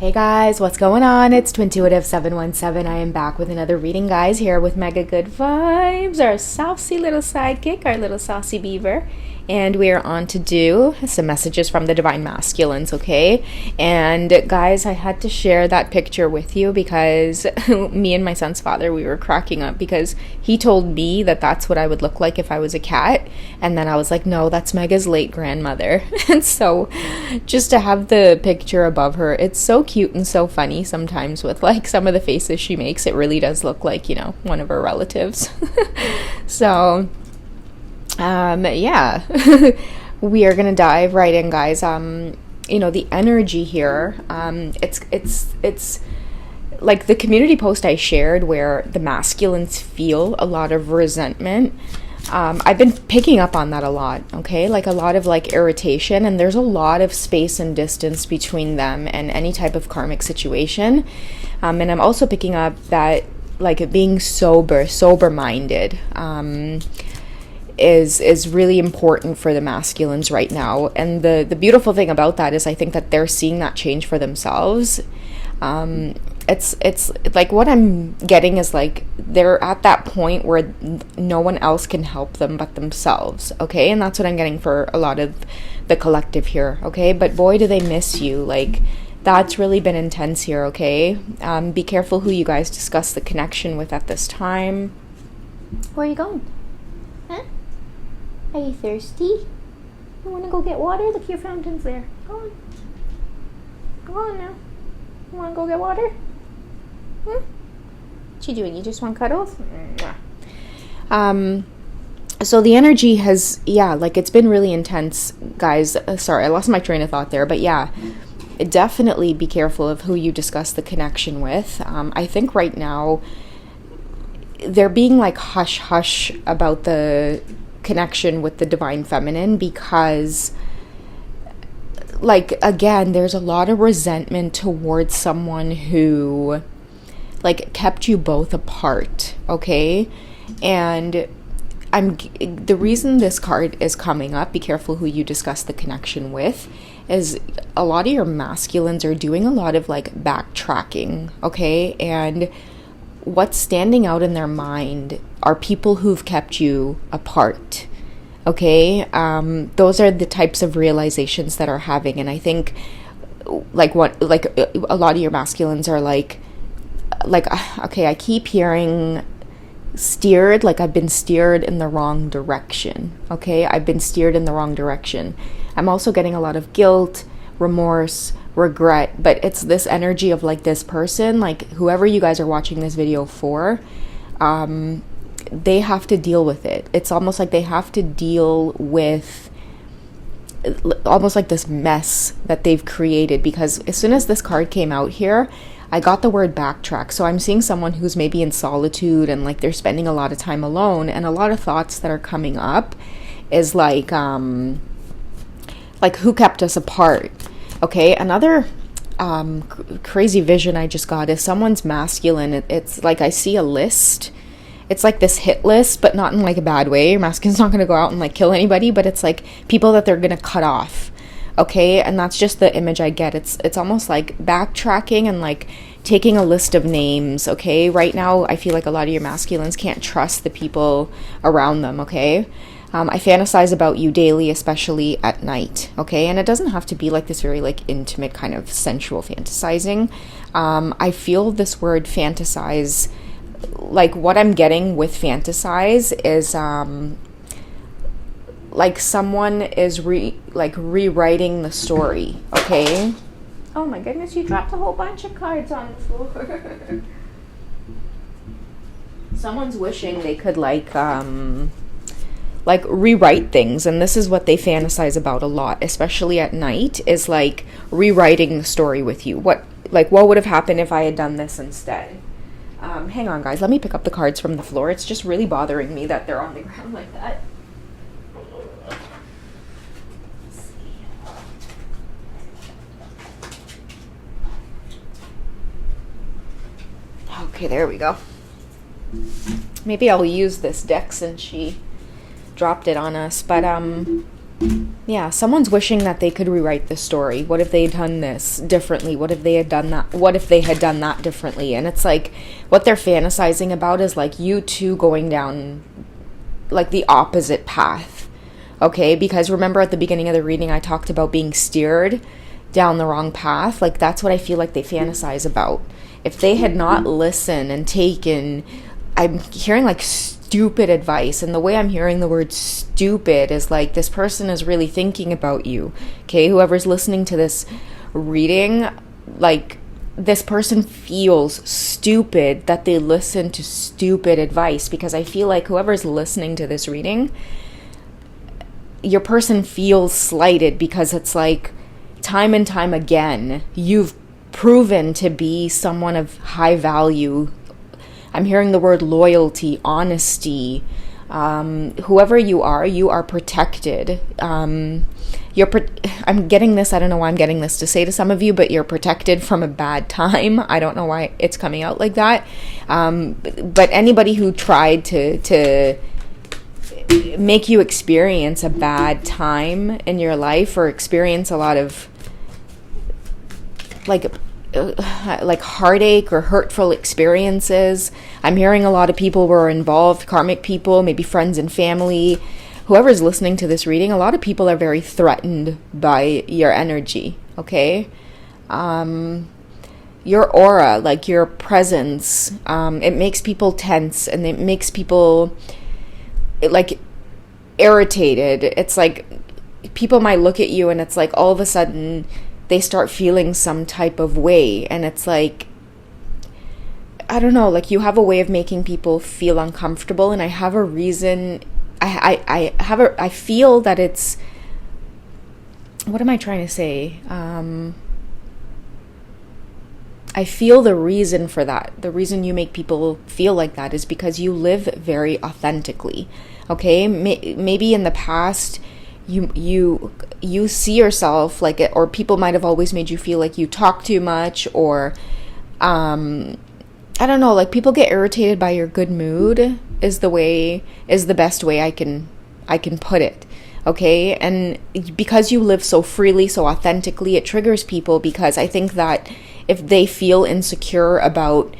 Hey guys, what's going on? It's Twintuitive717. I am back with another reading, guys, here with Mega Good Vibes, our saucy little sidekick, our little saucy beaver. And we are on to do some messages from the Divine Masculines, okay? And guys, I had to share that picture with you because me and my son's father, we were cracking up because he told me that that's what I would look like if I was a cat. And then I was like, no, that's Mega's late grandmother. And so just to have the picture above her, it's so cute and so funny sometimes with like some of the faces she makes. It really does look like, you know, one of her relatives. So yeah, we are gonna dive right in, guys. You know, the energy here, it's like the community post I shared where the masculines feel a lot of resentment. I've been picking up on that a lot, okay? Like a lot of like irritation, and there's a lot of space and distance between them and any type of karmic situation. And I'm also picking up that like being sober-minded, is really important for the masculines right now. And the beautiful thing about that is I think that they're seeing that change for themselves. It's like what I'm getting is like they're at that point where no one else can help them but themselves, okay? And that's what I'm getting for a lot of the collective here, okay? But boy, do they miss you. Like, that's really been intense here, okay? Be careful who you guys discuss the connection with at this time. Where are you going? Huh? Are you thirsty? You want to go get water? Look, your fountain's there. Go on. Go on now. You want to go get water? What you doing? You just want cuddles? So the energy has, yeah, like it's been really intense, guys. Sorry, I lost my train of thought there. But yeah, definitely be careful of who you discuss the connection with. I think right now they're being like hush-hush about the connection with the divine feminine because like again there's a lot of resentment towards someone who like kept you both apart, okay? And the reason this card is coming up, be careful who you discuss the connection with, is a lot of your masculines are doing a lot of like backtracking, okay? And what's standing out in their mind are people who've kept you apart, okay? Those are the types of realizations that are having. And I think like a lot of your masculines are like okay, I keep hearing steered, like I've been steered in the wrong direction, okay? I've been steered in the wrong direction. I'm also getting a lot of guilt, remorse, regret, but it's this energy of like this person, like whoever you guys are watching this video for, they have to deal with it. It's almost like they have to deal with almost like this mess that they've created, because as soon as this card came out here, I got the word backtrack. So I'm seeing someone who's maybe in solitude and like they're spending a lot of time alone, and a lot of thoughts that are coming up is like who kept us apart, okay? Another crazy vision I just got is someone's masculine. It's like I see a list. It's like this hit list, but not in like a bad way. Your masculine's not going to go out and like kill anybody, but it's like people that they're going to cut off, okay? And that's just the image I get. It's almost like backtracking and like taking a list of names, okay? Right now, I feel like a lot of your masculines can't trust the people around them, okay? I fantasize about you daily, especially at night, okay? And it doesn't have to be like this very like intimate kind of sensual fantasizing. I feel this word fantasize, like what I'm getting with fantasize is like someone is rewriting the story, okay? Oh my goodness, you dropped a whole bunch of cards on the floor. Someone's wishing they could like rewrite things, and this is what they fantasize about a lot, especially at night, is like rewriting the story with you. What would have happened if I had done this instead? Hang on, guys, let me pick up the cards from the floor. It's just really bothering me that they're on the ground like that. Okay, there we go. Maybe I'll use this deck since she dropped it on us, but Yeah, someone's wishing that they could rewrite the story. What if they had done this differently? What if they had done that? What if they had done that differently? And it's like, what they're fantasizing about is like you two going down like the opposite path. Okay? Because remember at the beginning of the reading, I talked about being steered down the wrong path. Like, that's what I feel like they fantasize about. If they had not listened and taken, I'm hearing like stupid advice, and the way I'm hearing the word stupid is like this person is really thinking about you. Okay, whoever's listening to this reading, like, this person feels stupid that they listen to stupid advice, because I feel like whoever's listening to this reading, your person feels slighted, because it's like time and time again you've proven to be someone of high value. I'm hearing the word loyalty, honesty. Whoever you are protected. I'm getting this, I don't know why I'm getting this to say to some of you, but you're protected from a bad time. I don't know why it's coming out like that. But anybody who tried to make you experience a bad time in your life, or experience a lot of like heartache or hurtful experiences. I'm hearing a lot of people were involved, karmic people, maybe friends and family. Whoever's listening to this reading, a lot of people are very threatened by your energy, okay? Your aura, like your presence, it makes people tense, and it makes people like irritated. It's like people might look at you and it's like all of a sudden they start feeling some type of way, and it's like, I don't know, like you have a way of making people feel uncomfortable, and I have a reason. I feel that it's, what am I trying to say? I feel the reason for that. The reason you make people feel like that is because you live very authentically. Okay, maybe in the past you see yourself like it, or people might have always made you feel like you talk too much, or I don't know, like people get irritated by your good mood is the best way I can put it. Okay, and because you live so freely, so authentically, it triggers people, because I think that if they feel insecure about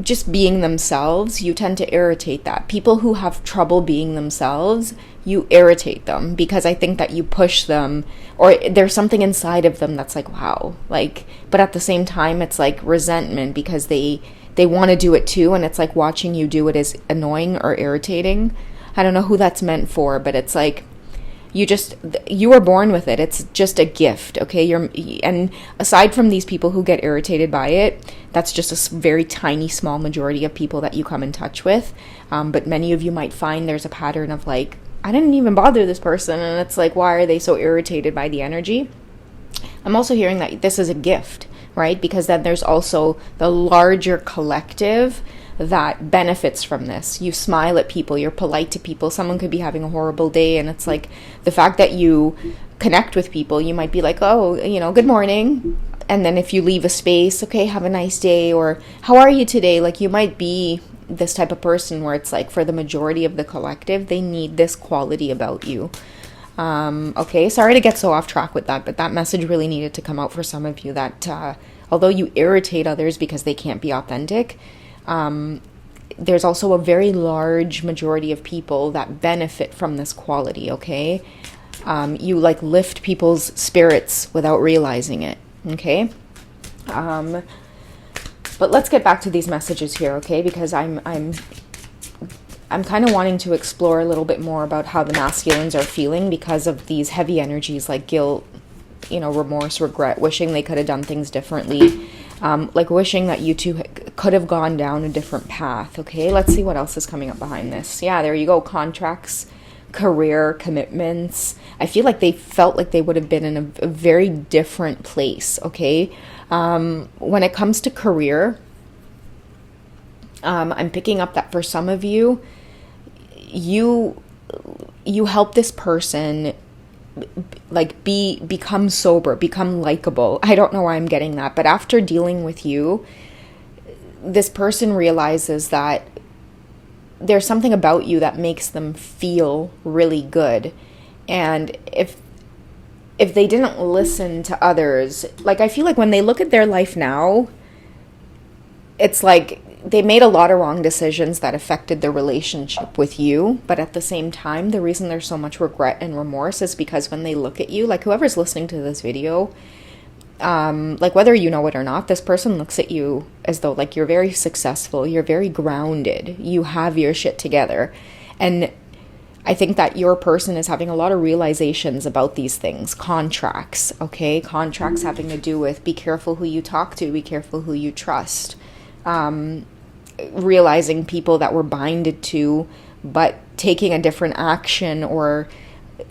just being themselves, you tend to irritate that. People who have trouble being themselves, you irritate them, because I think that you push them, or there's something inside of them that's like, wow, like, but at the same time it's like resentment, because they want to do it too, and it's like watching you do it is annoying or irritating. I don't know who that's meant for, but it's like you were born with it. It's just a gift, okay? And aside from these people who get irritated by it, that's just a very tiny, small majority of people that you come in touch with. But many of you might find there's a pattern of like, I didn't even bother this person, and it's like, why are they so irritated by the energy? I'm also hearing that this is a gift, right? Because then there's also the larger collective that benefits from this. You smile at people, you're polite to people. Someone could be having a horrible day, and it's like the fact that you connect with people, you might be like, oh, good morning. And then if you leave a space, okay, have a nice day, or how are you today? Like, you might be this type of person where it's like for the majority of the collective, they need this quality about you. Okay, sorry to get so off track with that, but that message really needed to come out for some of you, that although you irritate others because they can't be authentic, there's also a very large majority of people that benefit from this quality, okay? You like lift people's spirits without realizing it, okay? But let's get back to these messages here, okay? Because I'm kind of wanting to explore a little bit more about how the masculines are feeling because of these heavy energies like guilt, remorse, regret, wishing they could have done things differently, like wishing that you two could have gone down a different path, okay? Let's see what else is coming up behind this. Yeah, there you go. Contracts, career, commitments. I feel like they felt like they would have been in a very different place, okay? When it comes to career, I'm picking up that for some of you, you help this person like become sober, become likable. I don't know why I'm getting that, but after dealing with you, this person realizes that there's something about you that makes them feel really good. And if they didn't listen to others, like, I feel like when they look at their life now, it's like they made a lot of wrong decisions that affected their relationship with you. But at the same time, the reason there's so much regret and remorse is because when they look at you, like, whoever's listening to this video, like, whether you know it or not, this person looks at you as though, like, you're very successful, you're very grounded, you have your shit together. And I think that your person is having a lot of realizations about these things. Contracts, okay? Contracts having to do with be careful who you talk to, be careful who you trust. Realizing people that we're binded to, but taking a different action or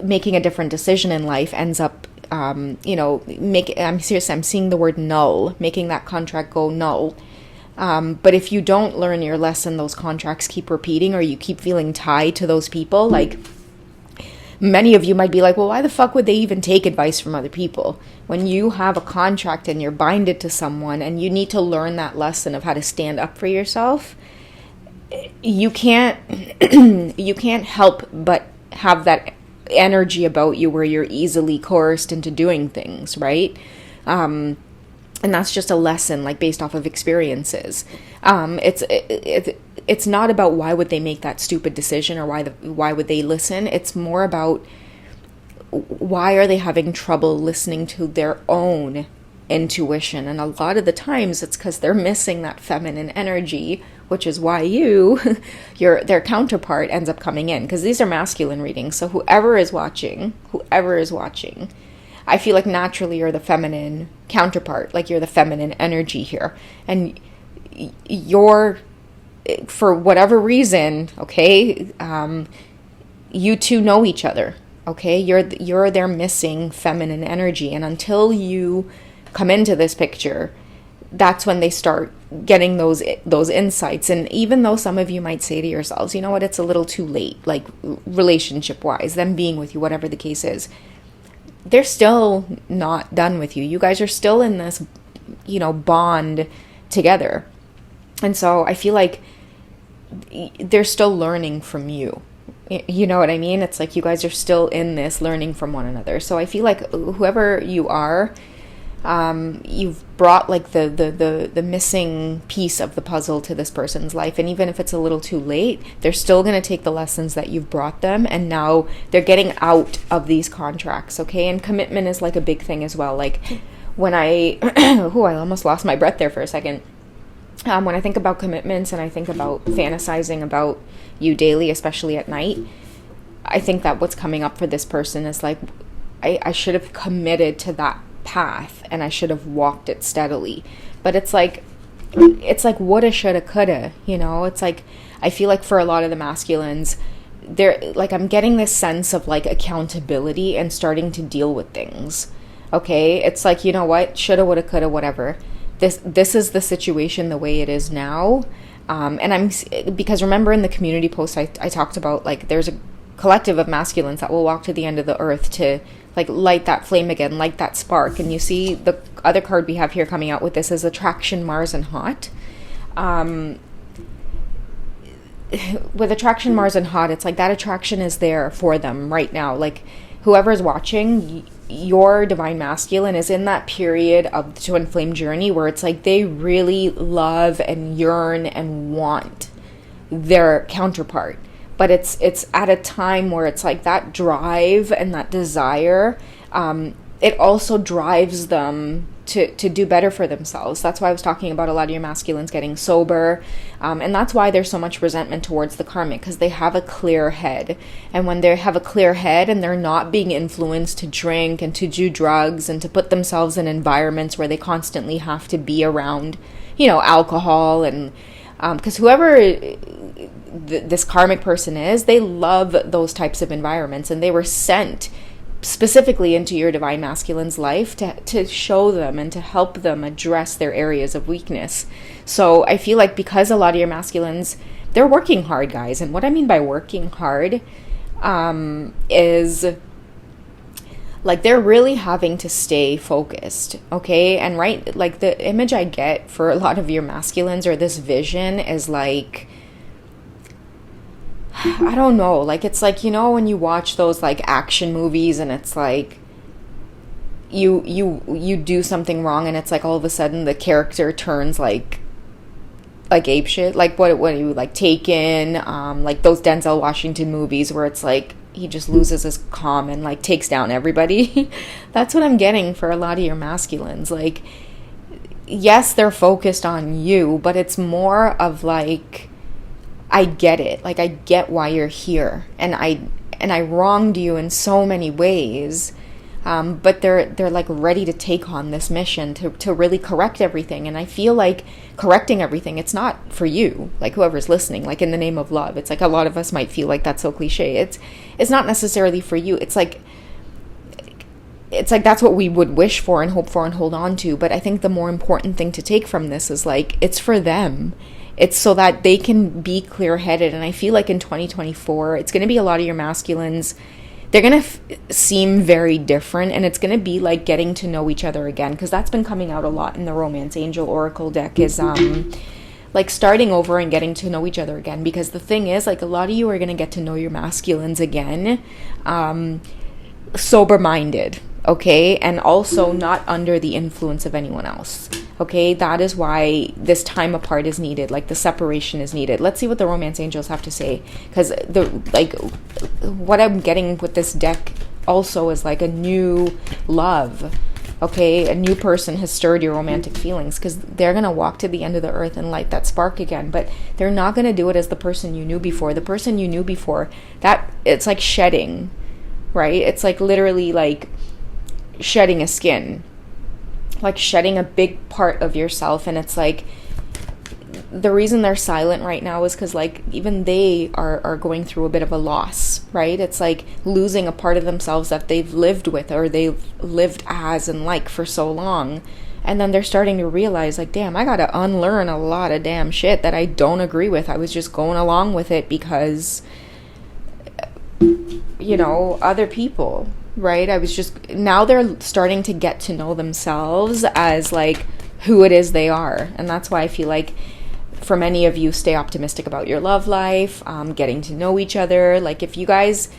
making a different decision in life ends up, I'm serious, I'm seeing the word null, making that contract go null. But if you don't learn your lesson, those contracts keep repeating, or you keep feeling tied to those people. Like, many of you might be like, well, why the fuck would they even take advice from other people? When you have a contract and you're binded to someone and you need to learn that lesson of how to stand up for yourself, you can't help but have that energy about you where you're easily coerced into doing things, right? And that's just a lesson, like, based off of experiences. It's not about why would they make that stupid decision or why would they listen. It's more about why are they having trouble listening to their own intuition. And a lot of the times it's because they're missing that feminine energy, which is why their counterpart ends up coming in, because these are masculine readings. So whoever is watching, I feel like naturally you're the feminine counterpart, like you're the feminine energy here. And you're, for whatever reason, okay, you two know each other, okay? You're their missing feminine energy. And until you come into this picture, that's when they start getting those insights. And even though some of you might say to yourselves, you know what, it's a little too late, like relationship-wise, them being with you, whatever the case is, they're still not done with you. You guys are still in this, bond together. And so I feel like they're still learning from you. You know what I mean? It's like you guys are still in this learning from one another. So I feel like whoever you are, you've brought like the missing piece of the puzzle to this person's life. And even if it's a little too late, they're still going to take the lessons that you've brought them, and now they're getting out of these contracts, okay? And commitment is like a big thing as well. Like when I I almost lost my breath there for a second. When I think about commitments and I think about fantasizing about you daily, especially at night, I think that what's coming up for this person is like, I should have committed to that path and I should have walked it steadily. But it's like woulda, shoulda, coulda, it's like, I feel like for a lot of the masculines, they're like, I'm getting this sense of like accountability and starting to deal with things. Okay, it's like, you know what, shoulda, woulda, coulda, whatever. This is the situation the way it is now. Because remember in the community post I talked about, like, there's a collective of masculines that will walk to the end of the earth to like light that flame again, light that spark. And you see the other card we have here coming out with this is Attraction, Mars, and Hot. With Attraction, Mars, and Hot, it's like that attraction is there for them right now. Like, whoever's watching, your divine masculine is in that period of the twin flame journey where it's like they really love and yearn and want their counterpart. But it's at a time where it's like that drive and that desire, it also drives them to do better for themselves. That's why I was talking about a lot of your masculines getting sober. And that's why there's so much resentment towards the karmic, because they have a clear head. And when they have a clear head and they're not being influenced to drink and to do drugs and to put themselves in environments where they constantly have to be around, alcohol, and because whoever this karmic person is, they love those types of environments, and they were sent specifically into your divine masculine's life to show them and to help them address their areas of weakness. So I feel like because a lot of your masculines, they're working hard, guys. And what I mean by working hard is like they're really having to stay focused, okay? And right, like the image I get for a lot of your masculines, or this vision, is like I don't know, like, it's like, you know, when you watch those like action movies and it's like you do something wrong and it's like all of a sudden the character turns like ape shit, like what you like Taken, like those Denzel Washington movies where it's like he just loses his calm and like takes down everybody. That's what I'm getting for a lot of your masculines. Like, yes, they're focused on you, but it's more of like, I get it. Like, I get why you're here, and I wronged you in so many ways. But they're like ready to take on this mission to really correct everything. And I feel like correcting everything, it's not for you, like whoever's listening, like in the name of love. It's like a lot of us might feel like that's so cliche. It's not necessarily for you. It's like that's what we would wish for and hope for and hold on to. But I think the more important thing to take from this is like, it's for them. It's so that they can be clear-headed. And I feel like in 2024, it's going to be a lot of your masculines. They're going to seem very different, and it's going to be like getting to know each other again, because that's been coming out a lot in the Romance Angel Oracle deck is like starting over and getting to know each other again. Because the thing is, like, a lot of you are going to get to know your masculines again, sober-minded, okay? And also not under the influence of anyone else, okay? That is why this time apart is needed, like the separation is needed. Let's see what the Romance Angels have to say, because what I'm getting with this deck also is like a new love, okay? A new person has stirred your romantic feelings, because they're going to walk to the end of the earth and light that spark again, but they're not going to do it as the person you knew before. The person you knew before, that it's like shedding, right? It's like literally like shedding a skin, like shedding a big part of yourself. And it's like the reason they're silent right now is because like even they are going through a bit of a loss, right? It's like losing a part of themselves that they've lived with or they've lived as and like for so long. And then they're starting to realize like, damn, I gotta unlearn a lot of damn shit that I don't agree with. I was just going along with it because, you know, other people, right? I was just, now they're starting to get to know themselves as like who it is they are. And that's why I feel like for many of you, stay optimistic about your love life, getting to know each other. Like if you guys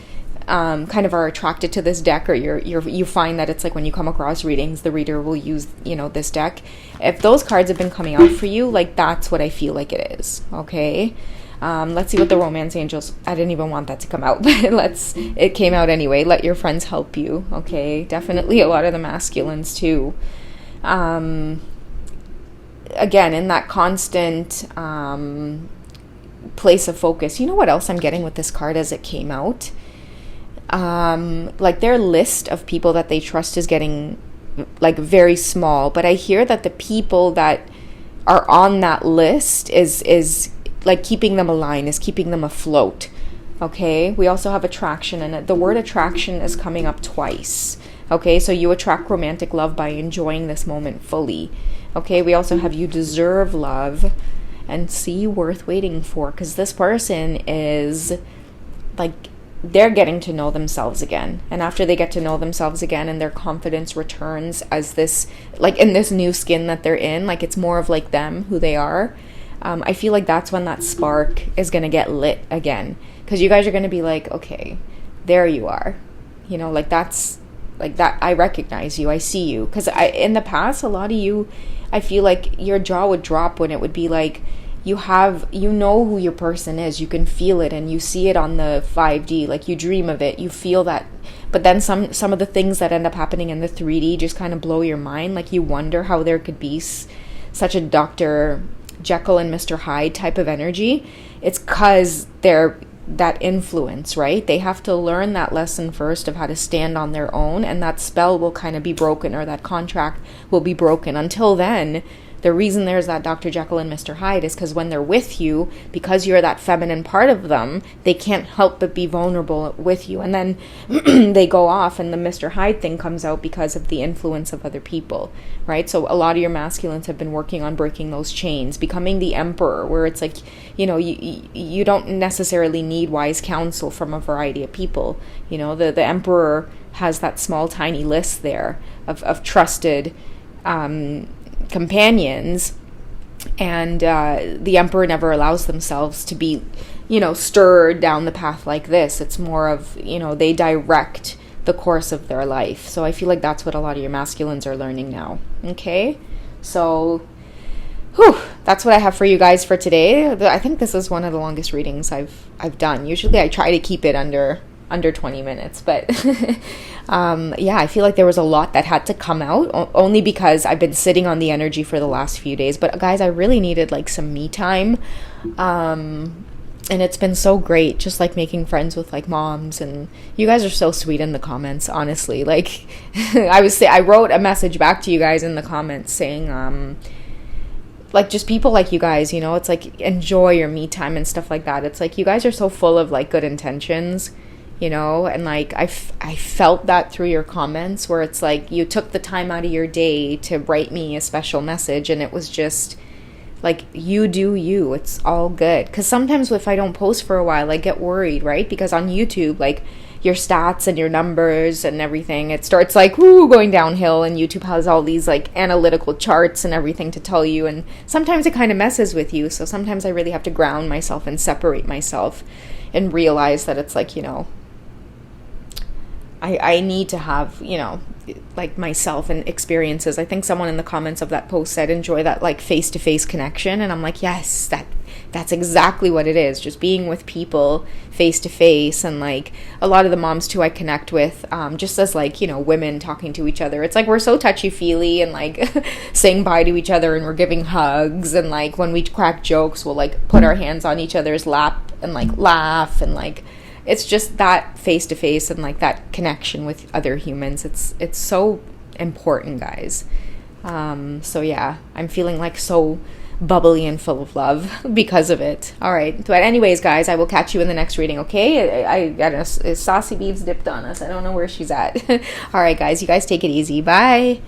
kind of are attracted to this deck, or you find that it's like when you come across readings, the reader will use, you know, this deck. If those cards have been coming out for you, like that's what I feel like it is, okay? Let's see what the Romance Angels, I didn't even want that to come out, but it came out anyway. Let your friends help you, okay? Definitely a lot of the masculines too. Again, in that constant place of focus. You know what else I'm getting with this card as it came out? Like their list of people that they trust is getting like very small, but I hear that the people that are on that list is like keeping them aligned, is keeping them afloat, okay? We also have attraction, and the word attraction is coming up twice, okay? So you attract romantic love by enjoying this moment fully, okay? We also have you deserve love and see worth waiting for, because this person is like, they're getting to know themselves again. And after they get to know themselves again and their confidence returns as this, like in this new skin that they're in, like it's more of like them, who they are. I feel like that's when that spark is going to get lit again. Because you guys are going to be like, okay, there you are. You know, like that's, like that, I recognize you, I see you. Because in the past, a lot of you, I feel like your jaw would drop when it would be like, you know who your person is, you can feel it, and you see it on the 5D, like you dream of it, you feel that. But then some of the things that end up happening in the 3D just kind of blow your mind. Like you wonder how there could be such a Dr. Jekyll and Mr. Hyde type of energy. It's because they're that influence, right? They have to learn that lesson first of how to stand on their own, and that spell will kind of be broken, or that contract will be broken. Until then, the reason there's that Dr. Jekyll and Mr. Hyde is because when they're with you, because you're that feminine part of them, they can't help but be vulnerable with you. And then they go off and the Mr. Hyde thing comes out because of the influence of other people, right? So a lot of your masculines have been working on breaking those chains, becoming the emperor, where it's like, you know, you don't necessarily need wise counsel from a variety of people. You know, the emperor has that small, tiny list there of trusted companions, and the emperor never allows themselves to be, stir down the path like this. It's more of, they direct the course of their life. So I feel like that's what a lot of your masculines are learning now. Okay? So, that's what I have for you guys for today. I think this is one of the longest readings I've done. Usually I try to keep it under 20 minutes, but I feel like there was a lot that had to come out, only because I've been sitting on the energy for the last few days. But guys, I really needed like some me time, and it's been so great just like making friends with like moms, and you guys are so sweet in the comments, honestly. Like I wrote a message back to you guys in the comments saying like just people like you guys, it's like enjoy your me time and stuff like that. It's like you guys are so full of like good intentions, and like I felt that through your comments, where it's like you took the time out of your day to write me a special message, and it was just like, you do you. It's all good. Because sometimes if I don't post for a while, I get worried, right? Because on YouTube, like, your stats and your numbers and everything, it starts like, going downhill, and YouTube has all these like analytical charts and everything to tell you, and sometimes it kind of messes with you. So sometimes I really have to ground myself and separate myself and realize that it's like, I need to have, like myself and experiences. I think someone in the comments of that post said, enjoy that like face-to-face connection. And I'm like, yes, that's exactly what it is. Just being with people face-to-face. And like a lot of the moms too I connect with, just as like, women talking to each other. It's like we're so touchy-feely and like saying bye to each other, and we're giving hugs. And like when we crack jokes, we'll like put our hands on each other's lap and like laugh, and like it's just that face-to-face and like that connection with other humans. It's so important, guys. So yeah, I'm feeling like so bubbly and full of love because of it. All right, but anyways, guys, I will catch you in the next reading. Okay, I don't know, Saucy Beads dipped on us. I don't know where she's at. All right, guys, you guys take it easy. Bye.